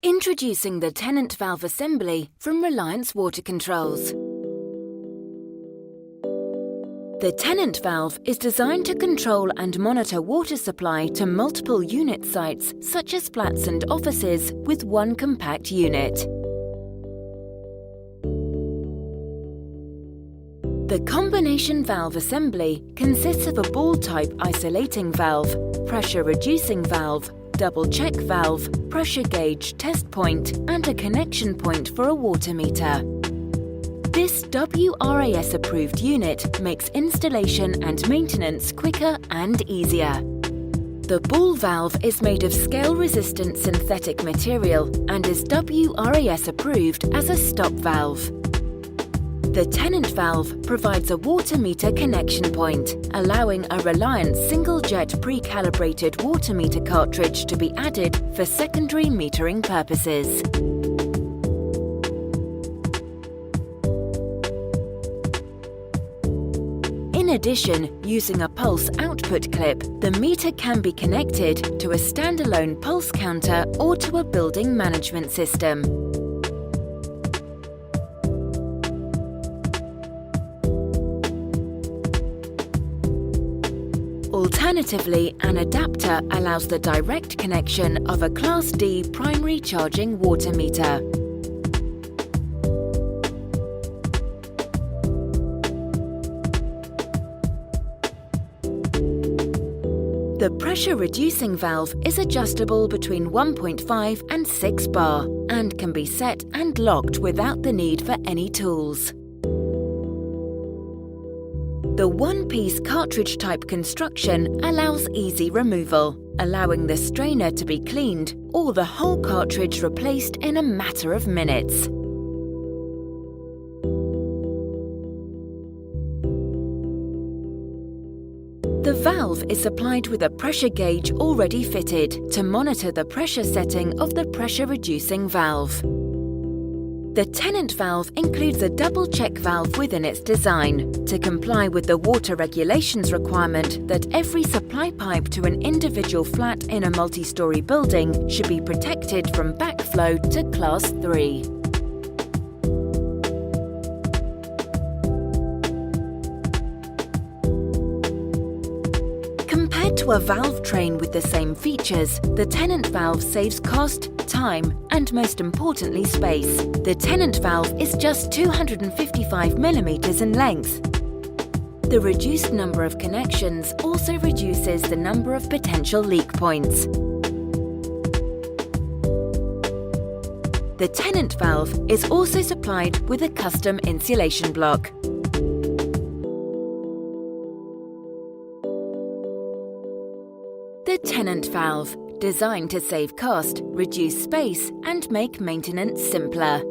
Introducing the Tenant valve assembly from Reliance Water Controls. The Tenant valve is designed to control and monitor water supply to multiple unit sites such as flats and offices with one compact unit. The combination valve assembly consists of a ball-type isolating valve, pressure-reducing valve, double-check valve, pressure gauge test point and a connection point for a water meter. This WRAS-approved unit makes installation and maintenance quicker and easier. The ball valve is made of scale-resistant synthetic material and is WRAS-approved as a stop valve. The Tenant valve provides a water meter connection point, allowing a Reliance single-jet pre-calibrated water meter cartridge to be added for secondary metering purposes. In addition, using a pulse output clip, the meter can be connected to a standalone pulse counter or to a building management system. Alternatively, an adapter allows the direct connection of a Class D primary charging water meter. The pressure-reducing valve is adjustable between 1.5 and 6 bar and can be set and locked without the need for any tools. The one-piece cartridge-type construction allows easy removal, allowing the strainer to be cleaned or the whole cartridge replaced in a matter of minutes. The valve is supplied with a pressure gauge already fitted to monitor the pressure setting of the pressure-reducing valve. The Tenant valve includes a double-check valve within its design to comply with the water regulations requirement that every supply pipe to an individual flat in a multi-storey building should be protected from backflow to Class 3. Compared to a valve train with the same features, the Tenant valve saves cost, time, and most importantly space. The Tenant valve is just 255 mm in length. The reduced number of connections also reduces the number of potential leak points. The Tenant valve is also supplied with a custom insulation block. The Tenant valve, designed to save cost, reduce space, and make maintenance simpler.